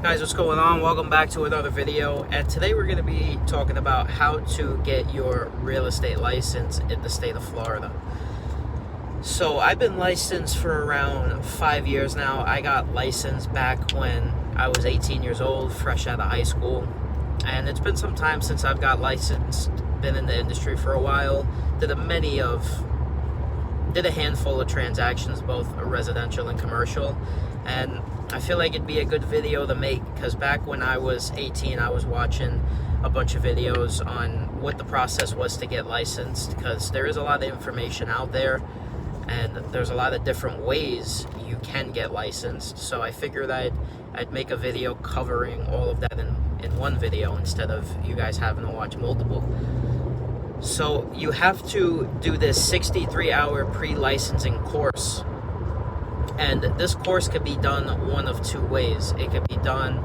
Guys, what's going on? Welcome back to another video, and today we're going to be talking about how to get your real estate license in the state of Florida. So I've been licensed for around 5 years now. I got licensed back when I was 18 years old, fresh out of high school, and it's been some time since I've got licensed. Been in the industry for a while, did a handful of transactions, both residential and commercial, and I feel like it'd be a good video to make because back when I was 18, I was watching a bunch of videos on what the process was to get licensed, because there is a lot of information out there and there's a lot of different ways you can get licensed. So I figured I'd make a video covering all of that in one video instead of you guys having to watch multiple. So you have to do this 63-hour pre-licensing course. And this course could be done one of three ways. It could be done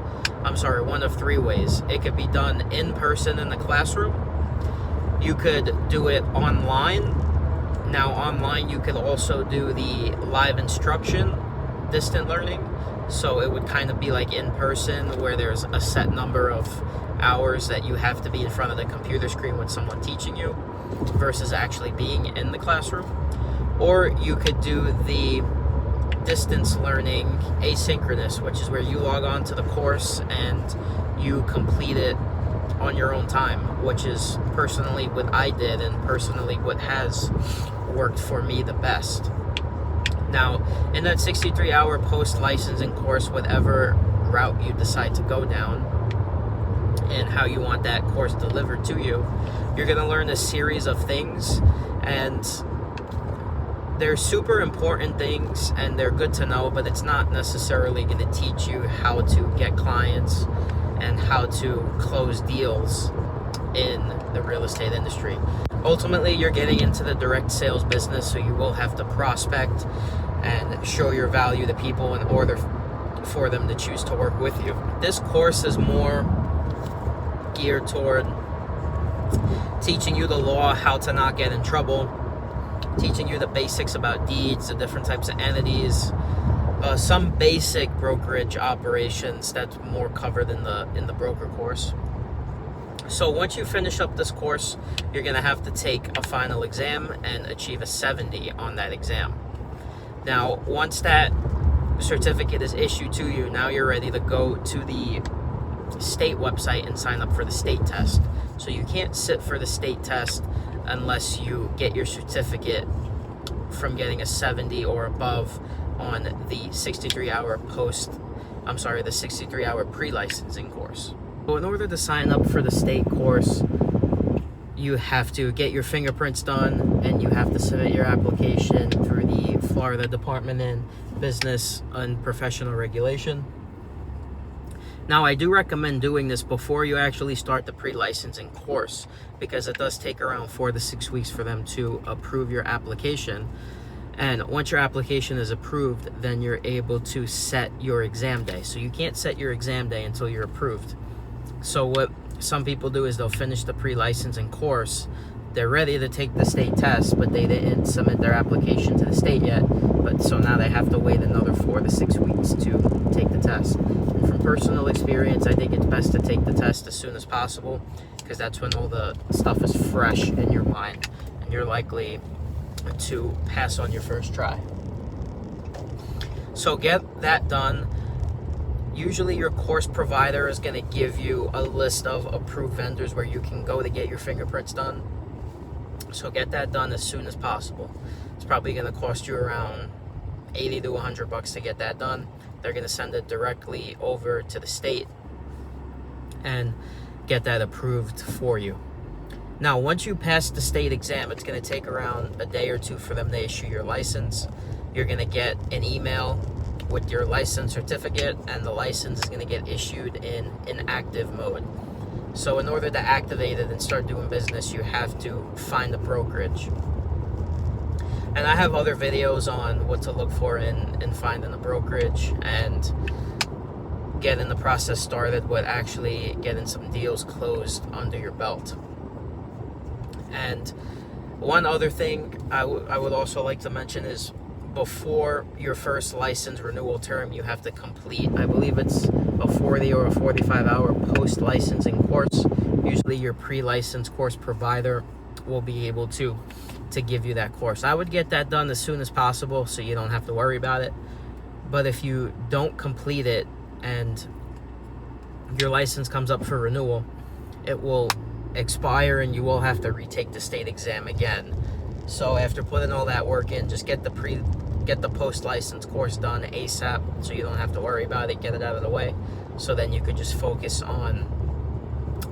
in person in the classroom. You could do it online. Now online you could also do the live instruction, distant learning. So it would kind of be like in person, where there's a set number of hours that you have to be in front of the computer screen with someone teaching you versus actually being in the classroom. Or you could do the distance learning asynchronous, which is where you log on to the course and you complete it on your own time, which is personally what I did and personally what has worked for me the best. Now, in that 63-hour post-licensing course, whatever route you decide to go down and how you want that course delivered to you, you're going to learn a series of things, and they're super important things and they're good to know, but it's not necessarily going to teach you how to get clients and how to close deals in the real estate industry. Ultimately, you're getting into the direct sales business, so you will have to prospect and show your value to people in order for them to choose to work with you. This course is more geared toward teaching you the law, how to not get in trouble, teaching you the basics about deeds, the different types of entities, some basic brokerage operations that's more covered in the broker course. So once you finish up this course, you're going to have to take a final exam and achieve a 70 on that exam. Now, once that certificate is issued to you, now you're ready to go to the state website and sign up for the state test. So you can't sit for the state test unless you get your certificate from getting a 70 or above on the 63-hour pre-licensing course. So in order to sign up for the state course, you have to get your fingerprints done and you have to submit your application through the Florida Department in Business and Professional Regulation. Now, I do recommend doing this before you actually start the pre-licensing course, because it does take around 4 to 6 weeks for them to approve your application. And once your application is approved, then you're able to set your exam day. So you can't set your exam day until you're approved. So what some people do is they'll finish the pre-licensing course, they're ready to take the state test, but they didn't submit their application to the state yet. But so now they have to wait another 4 to 6 weeks to take the test. And from personal experience, I think it's best to take the test as soon as possible, because that's when all the stuff is fresh in your mind and you're likely to pass on your first try. So get that done. Usually your course provider is going to give you a list of approved vendors where you can go to get your fingerprints done. So get that done as soon as possible. It's probably going to cost you around $80 to $100 to get that done. They're going to send it directly over to the state and get that approved for you. Now, once you pass the state exam, it's going to take around a day or two for them to issue your license. You're going to get an email with your license certificate, and the license is going to get issued in inactive mode. So in order to activate it and start doing business, you have to find a brokerage. And I have other videos on what to look for in finding a brokerage and getting the process started with actually getting some deals closed under your belt. And one other thing I would also like to mention is before your first license renewal term, you have to complete, I believe it's a 40 or a 45-hour post-licensing course. Usually your pre-license course provider will be able to give you that course. I would get that done as soon as possible so you don't have to worry about it. But if you don't complete it and your license comes up for renewal, it will expire and you will have to retake the state exam again. So after putting all that work in, just get the post-license course done ASAP so you don't have to worry about it. Get it out of the way so then you could just focus on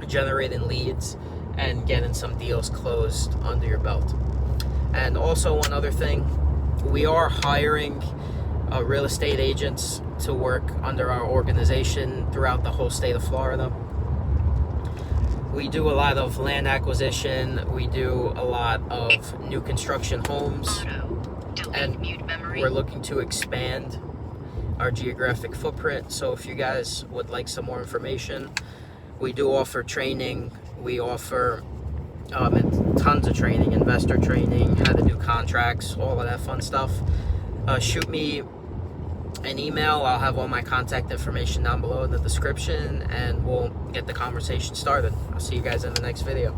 generating leads and getting some deals closed under your belt. And also one other thing, we are hiring real estate agents to work under our organization throughout the whole state of Florida. We do a lot of land acquisition, we do a lot of new construction homes, and we're looking to expand our geographic footprint. So if you guys would like some more information, we do offer training. We offer tons of training, investor training, how to do contracts, all of that fun stuff. Shoot me an email. I'll have all my contact information down below in the description, and we'll get the conversation started. I'll see you guys in the next video.